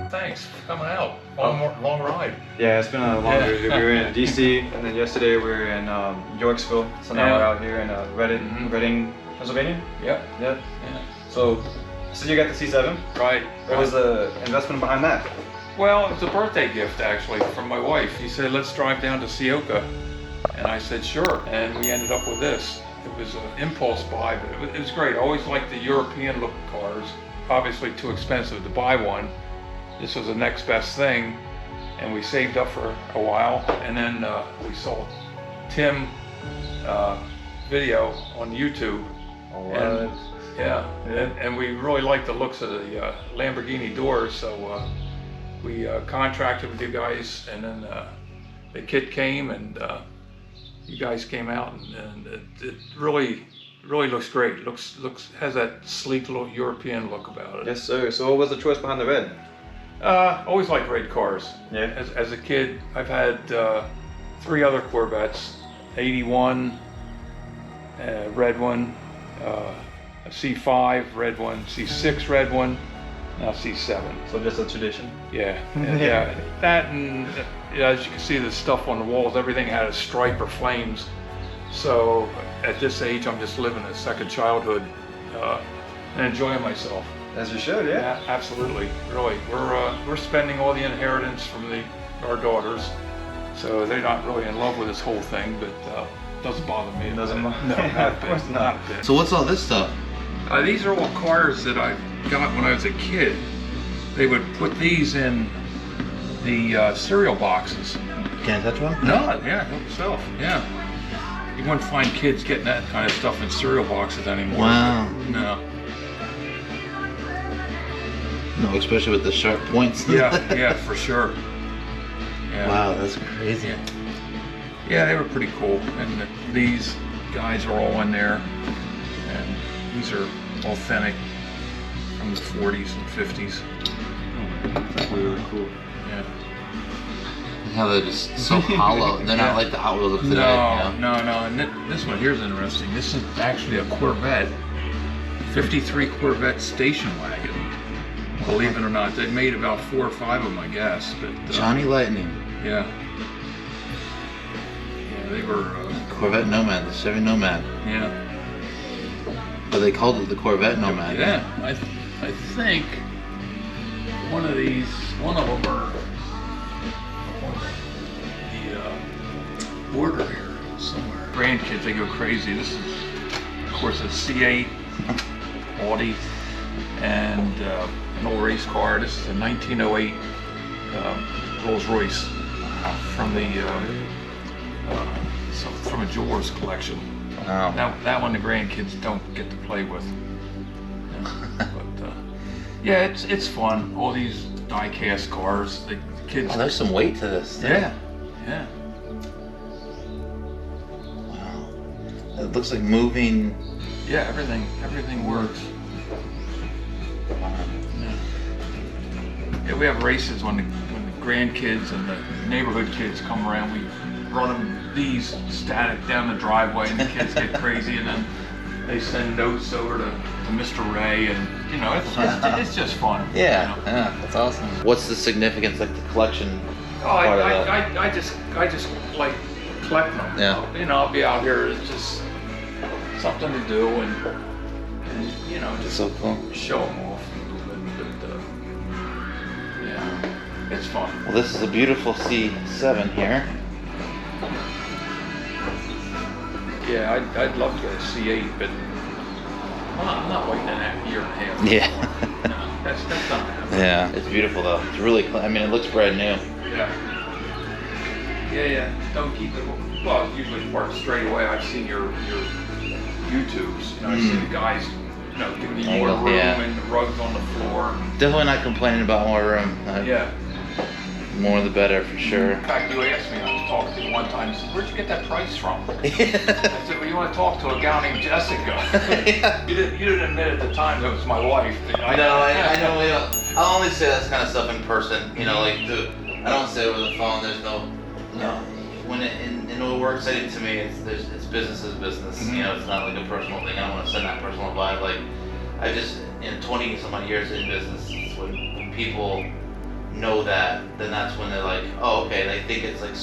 Thanks for coming out. Long ride. Yeah, it's been a long ride. We were in DC, and then yesterday we were in Yorksville. So now we're out here in Reading, Pennsylvania. Yep. Yeah. So you got the C7. Right. What was the investment behind that? Well, it was a birthday gift actually from my wife. She said, let's drive down to Seoka. And I said, sure. And we ended up with this. It was an impulse buy, but it was great. I always liked the European look cars. Obviously too expensive to buy one. This was the next best thing. And we saved up for a while. And then we saw Tim video on YouTube. And, and we really liked the looks of the Lamborghini doors. So we contracted with you guys, and then the kit came, and you guys came out, and it really looks great. Has that sleek little European look about it. Yes, sir. So what was the choice behind the red? Always liked red cars. Yeah. As a kid, I've had 3 other Corvettes: 81, red one, a C5 red one, C6 red one, now C7. So just a tradition. Yeah, yeah. That, and as you can see, the stuff on the walls, everything had a stripe or flames. So at this age, I'm just living a second childhood and enjoying myself. As you should, yeah. Yeah, absolutely. Really, we're spending all the inheritance from our daughters, so they're not really in love with this whole thing, but doesn't bother me. It doesn't bother. No, of course not. a bit. So what's all this stuff? These are all cars that I got when I was a kid. They would put these in the cereal boxes. Can't touch one? No, yeah, help yourself. Yeah. You wouldn't find kids getting that kind of stuff in cereal boxes anymore. Wow. No. No, especially with the sharp points. Yeah, for sure. Yeah. Wow, that's crazy. Yeah, they were pretty cool. And these guys are all in there. And these are authentic from the 40s and 50s. That's really cool. Yeah. And how they're just so hollow. They're not like the Hot Wheels of today. No. And this one here's interesting. This is actually a Corvette, 53 Corvette station wagon. Believe it or not, they made about 4 or 5 of them, I guess. But Johnny Lightning. Yeah. Yeah, they were. Corvette Nomad, the Chevy Nomad. Yeah. But they called it the Corvette Nomad. Yeah, I think one of them are on the border here somewhere. Grandkids, they go crazy. This is, of course, a C8 Audi and an old race car. This is a 1908 Rolls Royce from from a jeweler's collection. Wow. That one the grandkids don't get to play with. But yeah, it's fun. All these die-cast cars, the kids. Oh, there's some weight to this thing. Yeah. Wow. It looks like moving. Yeah, everything works. Yeah, we have races when the grandkids and the neighborhood kids come around. We run them these static down the driveway, and the kids get crazy, and then they send notes over to Mr. Ray, and it's just fun. Yeah, that's awesome. What's the significance, like the collection? I just like collecting them. Yeah. I'll be out here. It's just something to do, and just so cool. Show them off. But, yeah, it's fun. Well, this is a beautiful C7 here. Yeah, I'd love to get a C8, but I'm not waiting a year and a half. Yeah. No, that's not happening. Yeah, it's beautiful though. It's really clean. I mean, it looks brand new. Yeah. Don't keep it. Well, it's usually parked straight away. I've seen your YouTubes. I see the guys, giving you more room and the rugs on the floor. Definitely not complaining about more room. Yeah. More the better for sure. In fact, you asked me, I was talking to you one time, said, where'd you get that price from? I said, well, you want to talk to a gal named Jessica. You didn't admit at the time that was my wife. I know. I'll only say that kind of stuff in person. I don't say it over the phone. There's no. When it works to me, it's business is business. It's not like a personal thing. I don't want to send that personal vibe. Like, I just, in 20 some odd years in business, when people know that, then that's when they're like, oh, okay, they think it's like,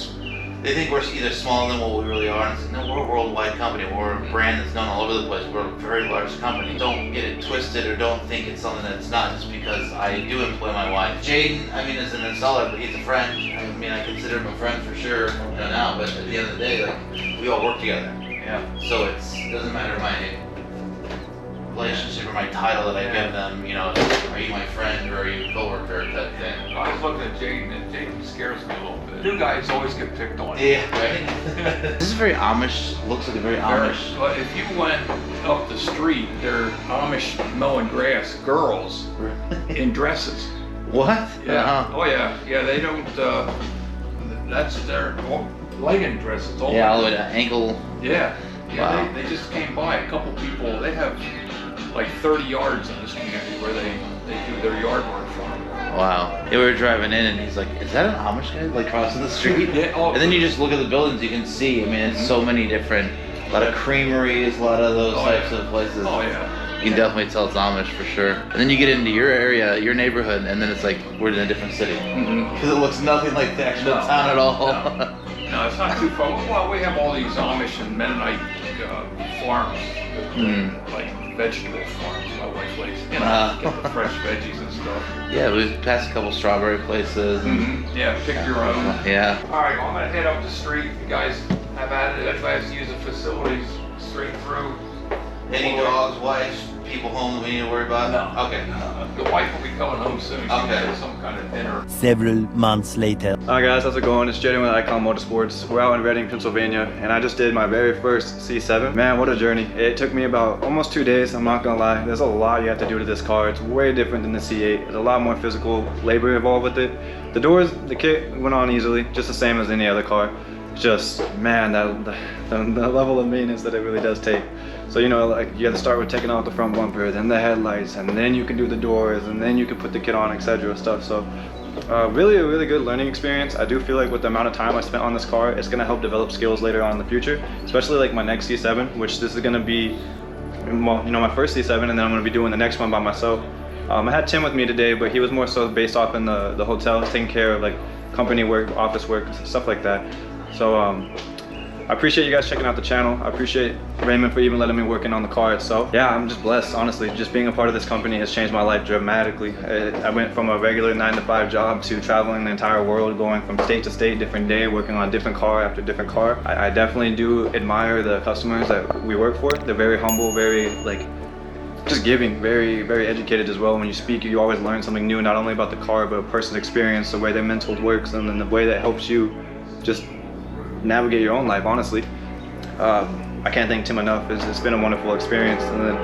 they think we're either smaller than what we really are, and it's like, no, we're a worldwide company, we're a brand that's known all over the place, we're a very large company. Don't get it twisted or don't think it's something that's not just because I do employ my wife. Jaden, I mean, is an installer, but he's a friend. I mean, I consider him a friend for sure, now, but at the end of the day, like, we all work together. Yeah. So it doesn't matter my relationship or my title that I give them, are you my friend or are you a coworker type thing. I was looking at Jaden, and Jaden scares me a little bit. New guys always get picked on. Yeah, right? This is very Amish, looks like a very Amish. But if you went up the street, they're Amish mowing grass, girls in dresses. What? Yeah. Oh yeah. Yeah, they don't, that's their legging dresses. Yeah, all the way to ankle. Yeah. Yeah, Wow. they just came by, a couple people, they have like 30 yards in this community where they do their yard work for them. Wow. Yeah, we were driving in and he's like, is that an Amish guy like crossing the street? Yeah. Oh, and then you just look at the buildings, you can see, I mean, it's so many different, a lot of creameries, a lot of those types of places. Oh yeah. You can definitely tell it's Amish for sure. And then you get into your area, your neighborhood, and then it's like we're in a different city. Because it looks nothing like the actual town at all. No, it's not too far. Well, we have all these Amish and Mennonite farms, like vegetable farms. My wife likes, get the fresh veggies and stuff. Yeah, we passed a couple strawberry places. Yeah, pick your own. Yeah. All right, well, I'm gonna head up the street. You guys have at it. If I have to use the facilities straight through. Any dogs, wives, people home that we need to worry about? No. Okay. The wife will be coming home soon. She's Okay. getting some kind of dinner. Several months later. Hi guys, how's it going? It's Jaedens with Eikon Motorsports. We're out in Reading, Pennsylvania, and I just did my very first C7. Man, what a journey. It took me about almost 2 days, I'm not gonna lie. There's a lot you have to do to this car. It's way different than the C8. There's a lot more physical labor involved with it. The doors, the kit went on easily, just the same as any other car. Just, man, the level of maintenance that it really does take. So, like you have to start with taking out the front bumper, then the headlights, and then you can do the doors, and then you can put the kit on, etc. stuff. So, really a really good learning experience. I do feel like with the amount of time I spent on this car, it's gonna help develop skills later on in the future, especially like my next C7, which this is gonna be, well, my first C7, and then I'm gonna be doing the next one by myself. I had Tim with me today, but he was more so based off in the hotel, taking care of like company work, office work, stuff like that. So I appreciate you guys checking out the channel. I appreciate Raymond for even letting me work in on the car itself. Yeah, I'm just blessed, honestly. Just being a part of this company has changed my life dramatically. I went from a regular 9-to-5 job to traveling the entire world, going from state to state, different day, working on different car after different car. I definitely do admire the customers that we work for. They're very humble, very just giving, very, very educated as well. When you speak, you always learn something new, not only about the car, but a person's experience, the way their mental works, and then the way that helps you just navigate your own life, honestly. I can't thank Tim enough. It's been a wonderful experience. And then,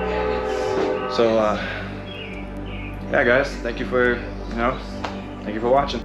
yeah guys, thank you for watching.